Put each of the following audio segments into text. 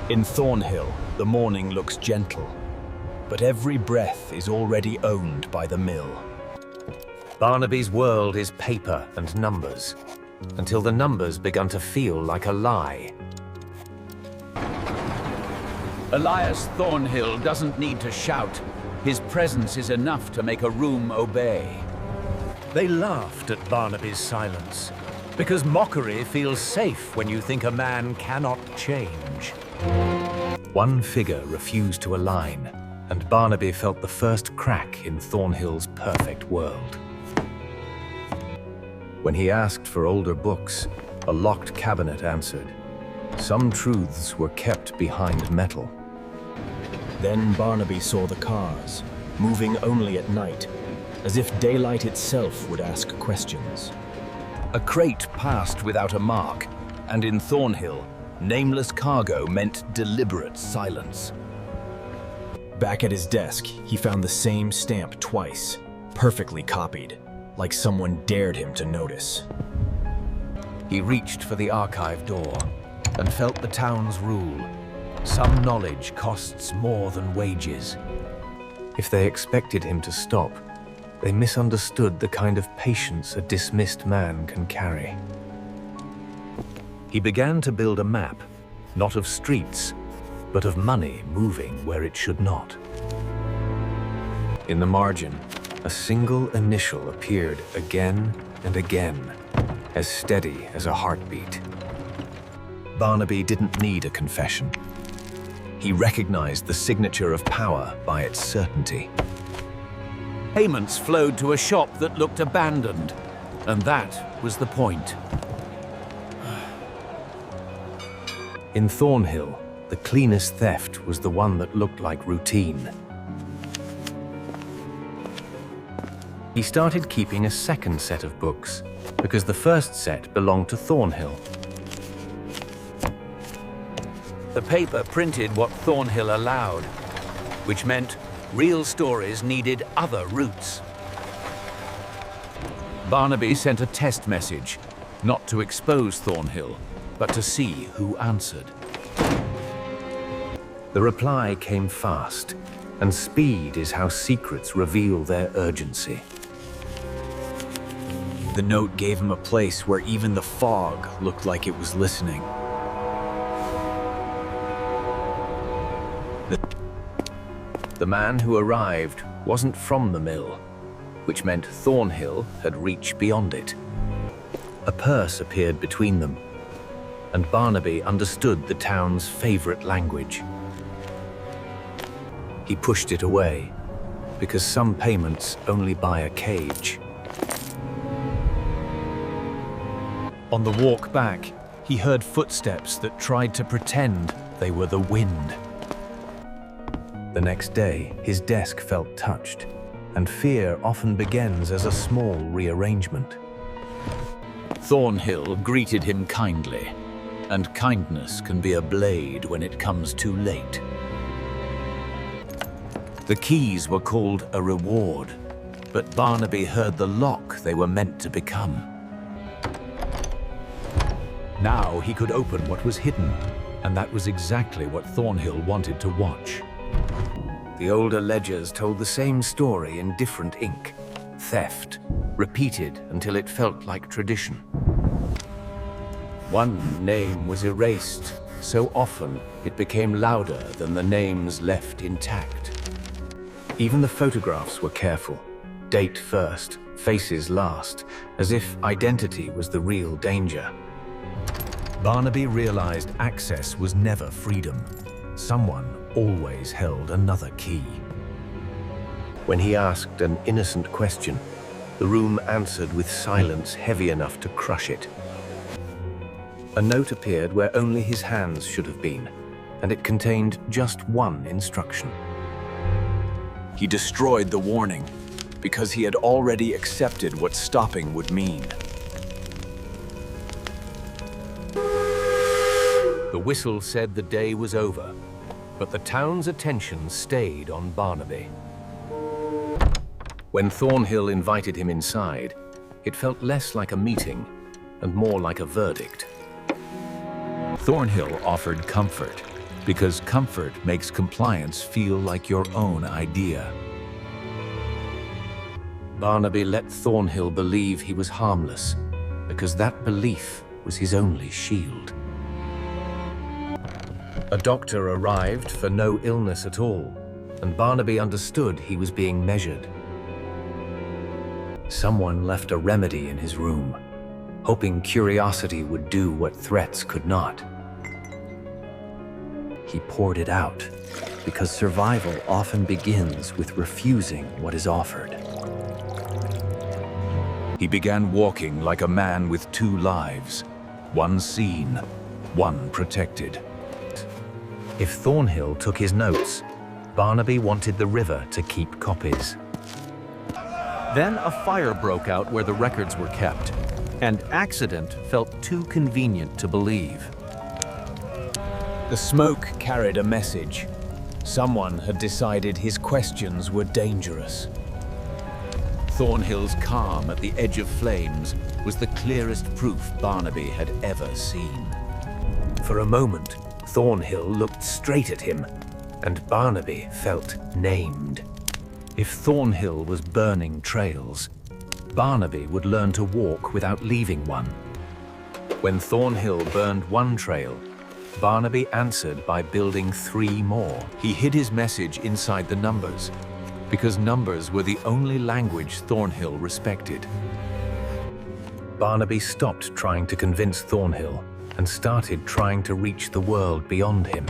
In Thornhill, the morning looks gentle, but every breath is already owned by the mill. Barnaby's world is paper and numbers, until the numbers begun to feel like a lie. Elias Thornhill doesn't need to shout. His presence is enough to make a room obey. They laughed at Barnaby's silence, because mockery feels safe when you think a man cannot change. One figure refused to align, and Barnaby felt the first crack in Thornhill's perfect world. When he asked for older books, a locked cabinet answered. Some truths were kept behind metal. Then Barnaby saw the cars, moving only at night, as if daylight itself would ask questions. A crate passed without a mark, and in Thornhill, nameless cargo meant deliberate silence. Back at his desk, he found the same stamp twice, perfectly copied, like someone dared him to notice. He reached for the archive door and felt the town's rule. Some knowledge costs more than wages. If they expected him to stop, they misunderstood the kind of patience a dismissed man can carry. He began to build a map, not of streets, but of money moving where it should not. In the margin, a single initial appeared again and again, as steady as a heartbeat. Barnaby didn't need a confession. He recognized the signature of power by its certainty. Payments flowed to a shop that looked abandoned, and that was the point. In Thornhill, the cleanest theft was the one that looked like routine. He started keeping a second set of books, because the first set belonged to Thornhill. The paper printed what Thornhill allowed, which meant real stories needed other routes. Barnaby sent a test message, not to expose Thornhill, but to see who answered. The reply came fast, and speed is how secrets reveal their urgency. The note gave him a place where even the fog looked like it was listening. The man who arrived wasn't from the mill, which meant Thornhill had reached beyond it. A purse appeared between them, and Barnaby understood the town's favorite language. He pushed it away, because some payments only buy a cage. On the walk back, he heard footsteps that tried to pretend they were the wind. The next day, his desk felt touched, and fear often begins as a small rearrangement. Thornhill greeted him kindly, and kindness can be a blade when it comes too late. The keys were called a reward, but Barnaby heard the lock they were meant to become. Now he could open what was hidden, and that was exactly what Thornhill wanted to watch. The older ledgers told the same story in different ink. Theft, repeated until it felt like tradition. One name was erased so often it became louder than the names left intact. Even the photographs were careful. Date first, faces last, as if identity was the real danger. Barnaby realized access was never freedom. Someone always held another key. When he asked an innocent question, the room answered with silence heavy enough to crush it. A note appeared where only his hands should have been, and it contained just one instruction. He destroyed the warning, because he had already accepted what stopping would mean. The whistle said the day was over, but the town's attention stayed on Barnaby. When Thornhill invited him inside, it felt less like a meeting and more like a verdict. Thornhill offered comfort, because comfort makes compliance feel like your own idea. Barnaby let Thornhill believe he was harmless, because that belief was his only shield. A doctor arrived for no illness at all, and Barnaby understood he was being measured. Someone left a remedy in his room, hoping curiosity would do what threats could not. He poured it out, because survival often begins with refusing what is offered. He began walking like a man with two lives, one seen, one protected. If Thornhill took his notes, Barnaby wanted the river to keep copies. Then a fire broke out where the records were kept, and accident felt too convenient to believe. The smoke carried a message. Someone had decided his questions were dangerous. Thornhill's calm at the edge of flames was the clearest proof Barnaby had ever seen. For a moment, Thornhill looked straight at him, and Barnaby felt named. If Thornhill was burning trails, Barnaby would learn to walk without leaving one. When Thornhill burned one trail, Barnaby answered by building 3 more. He hid his message inside the numbers, because numbers were the only language Thornhill respected. Barnaby stopped trying to convince Thornhill and started trying to reach the world beyond him.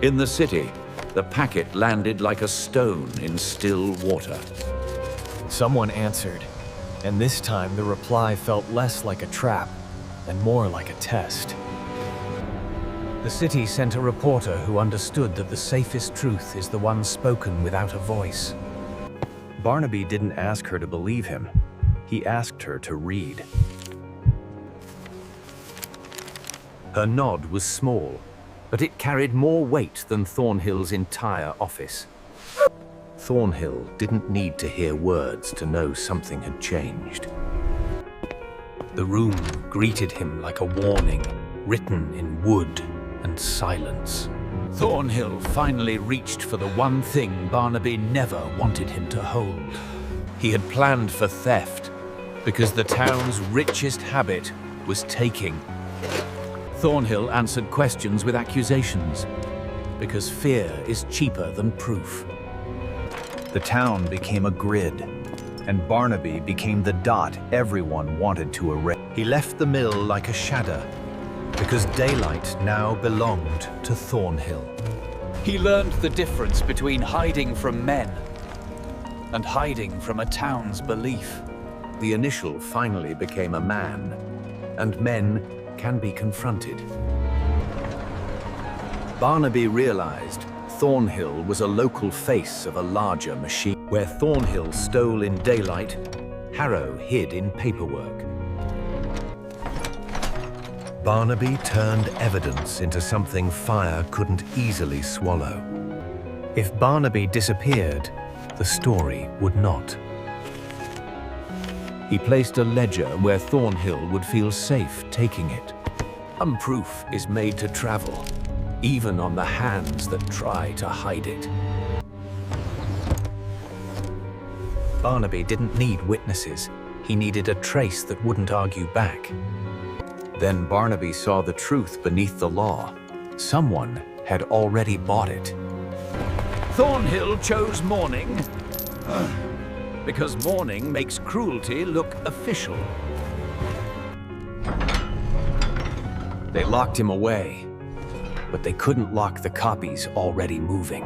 In the city, the packet landed like a stone in still water. Someone answered, and this time the reply felt less like a trap and more like a test. The city sent a reporter who understood that the safest truth is the one spoken without a voice. Barnaby didn't ask her to believe him. He asked her to read. Her nod was small, but it carried more weight than Thornhill's entire office. Thornhill didn't need to hear words to know something had changed. The room greeted him like a warning, written in wood and silence. Thornhill finally reached for the one thing Barnaby never wanted him to hold. He had planned for theft, because the town's richest habit was taking. Thornhill answered questions with accusations, because fear is cheaper than proof. The town became a grid, and Barnaby became the dot everyone wanted to erase. He left the mill like a shadow, because daylight now belonged to Thornhill. He learned the difference between hiding from men and hiding from a town's belief. The initial finally became a man, and men can be confronted. Barnaby realized Thornhill was a local face of a larger machine. Where Thornhill stole in daylight, Harrow hid in paperwork. Barnaby turned evidence into something fire couldn't easily swallow. If Barnaby disappeared, the story would not. He placed a ledger where Thornhill would feel safe taking it. Some proof is made to travel, even on the hands that try to hide it. Barnaby didn't need witnesses. He needed a trace that wouldn't argue back. Then Barnaby saw the truth beneath the law. Someone had already bought it. Thornhill chose mourning because mourning makes cruelty look official. They locked him away, but they couldn't lock the copies already moving.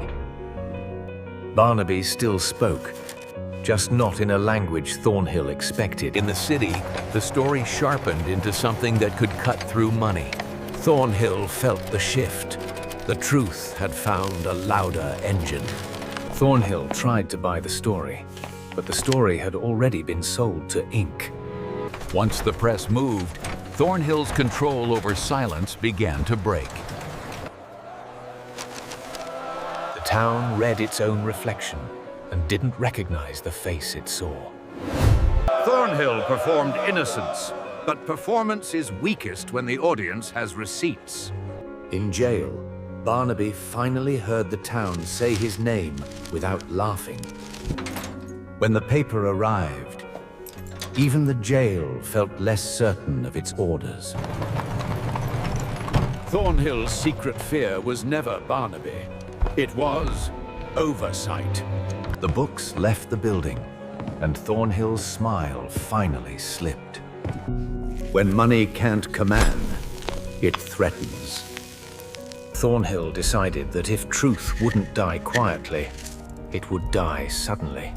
Barnaby still spoke, just not in a language Thornhill expected. In the city, the story sharpened into something that could cut through money. Thornhill felt the shift. The truth had found a louder engine. Thornhill tried to buy the story, but the story had already been sold to ink. Once the press moved, Thornhill's control over silence began to break. The town read its own reflection and didn't recognize the face it saw. Thornhill performed innocence, but performance is weakest when the audience has receipts. In jail, Barnaby finally heard the town say his name without laughing. When the paper arrived, even the jail felt less certain of its orders. Thornhill's secret fear was never Barnaby. It was oversight. The books left the building, and Thornhill's smile finally slipped. When money can't command, it threatens. Thornhill decided that if truth wouldn't die quietly, it would die suddenly.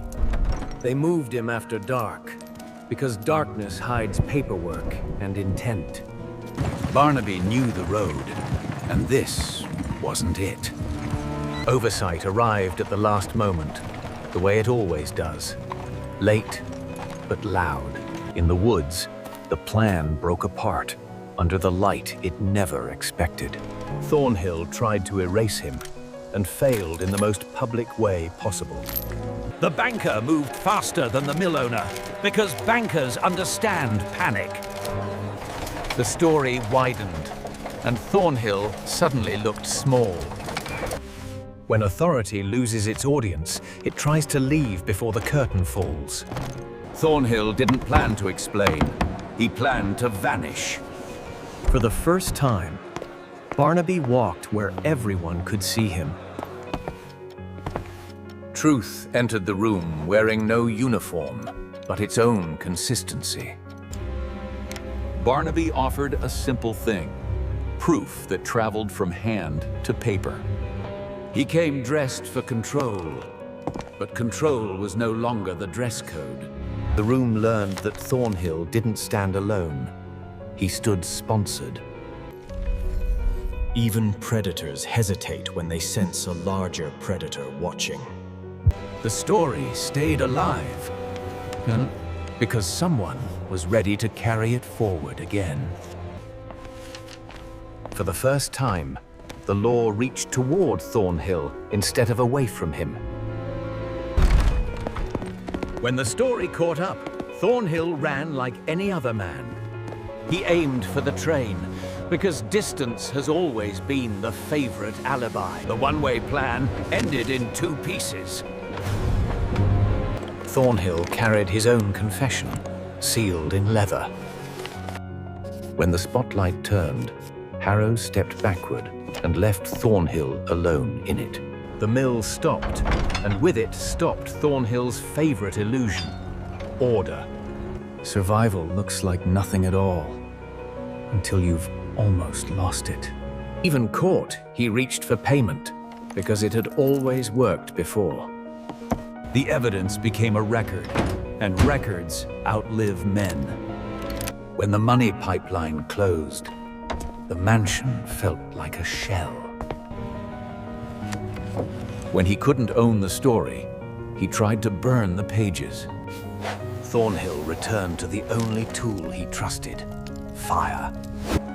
They moved him after dark, because darkness hides paperwork and intent. Barnaby knew the road, and this wasn't it. Oversight arrived at the last moment, the way it always does. Late, but loud. In the woods, the plan broke apart, under the light it never expected. Thornhill tried to erase him, and failed in the most public way possible. The banker moved faster than the mill owner, because bankers understand panic. The story widened, and Thornhill suddenly looked small. When authority loses its audience, it tries to leave before the curtain falls. Thornhill didn't plan to explain. He planned to vanish. For the first time, Barnaby walked where everyone could see him. Truth entered the room wearing no uniform, but its own consistency. Barnaby offered a simple thing, proof that traveled from hand to paper. He came dressed for control, but control was no longer the dress code. The room learned that Thornhill didn't stand alone. He stood sponsored. Even predators hesitate when they sense a larger predator watching. The story stayed alive, because someone was ready to carry it forward again. For the first time, the law reached toward Thornhill instead of away from him. When the story caught up, Thornhill ran like any other man. He aimed for the train, because distance has always been the favorite alibi. The one-way plan ended in 2 pieces. Thornhill carried his own confession, sealed in leather. When the spotlight turned, Harrow stepped backward and left Thornhill alone in it. The mill stopped, and with it stopped Thornhill's favorite illusion, order. Survival looks like nothing at all, until you've almost lost it. Even caught, he reached for payment, because it had always worked before. The evidence became a record, and records outlive men. When the money pipeline closed, the mansion felt like a shell. When he couldn't own the story, he tried to burn the pages. Thornhill returned to the only tool he trusted, fire.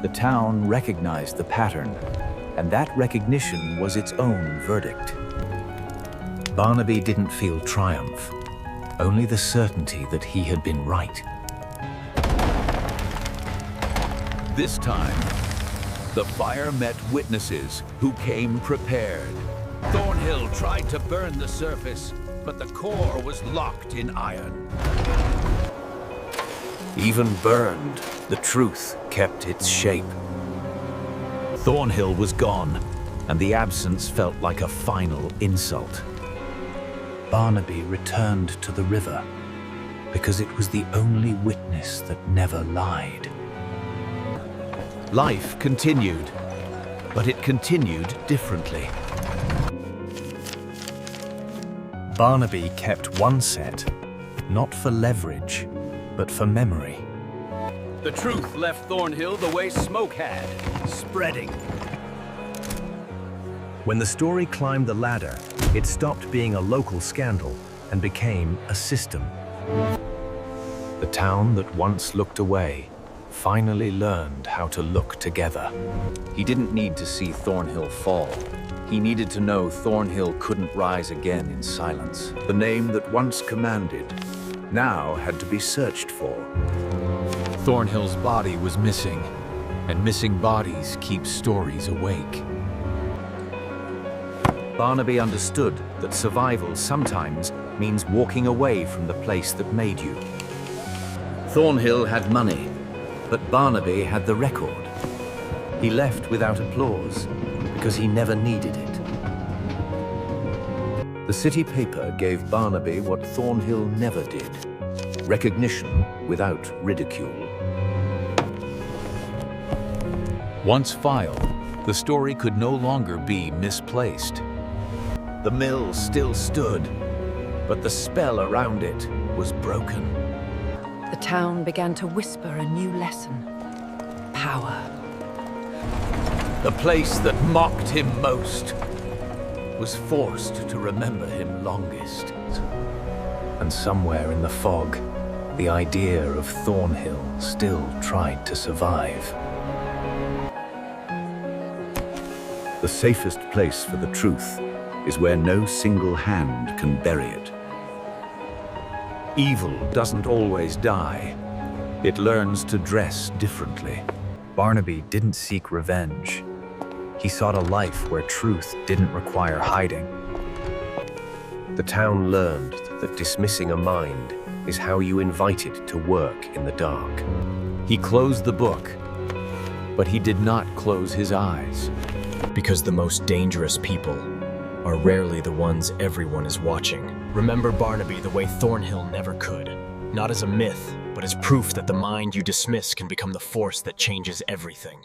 The town recognized the pattern, and that recognition was its own verdict. Barnaby didn't feel triumph, only the certainty that he had been right. This time, the fire met witnesses who came prepared. Thornhill tried to burn the surface, but the core was locked in iron. Even burned, the truth kept its shape. Thornhill was gone, and the absence felt like a final insult. Barnaby returned to the river, because it was the only witness that never lied. Life continued, but it continued differently. Barnaby kept one set, not for leverage, but for memory. The truth left Thornhill the way smoke had, spreading. When the story climbed the ladder, it stopped being a local scandal and became a system. The town that once looked away finally learned how to look together. He didn't need to see Thornhill fall. He needed to know Thornhill couldn't rise again in silence. The name that once commanded now had to be searched for. Thornhill's body was missing, and missing bodies keep stories awake. Barnaby understood that survival sometimes means walking away from the place that made you. Thornhill had money, but Barnaby had the record. He left without applause because he never needed it. The city paper gave Barnaby what Thornhill never did: recognition without ridicule. Once filed, the story could no longer be misplaced. The mill still stood, but the spell around it was broken. The town began to whisper a new lesson: power. The place that mocked him most was forced to remember him longest. And somewhere in the fog, the idea of Thornhill still tried to survive. The safest place for the truth is where no single hand can bury it. Evil doesn't always die. It learns to dress differently. Barnaby didn't seek revenge. He sought a life where truth didn't require hiding. The town learned that dismissing a mind is how you invite it to work in the dark. He closed the book, but he did not close his eyes. Because the most dangerous people are rarely the ones everyone is watching. Remember Barnaby the way Thornhill never could. Not as a myth, but as proof that the mind you dismiss can become the force that changes everything.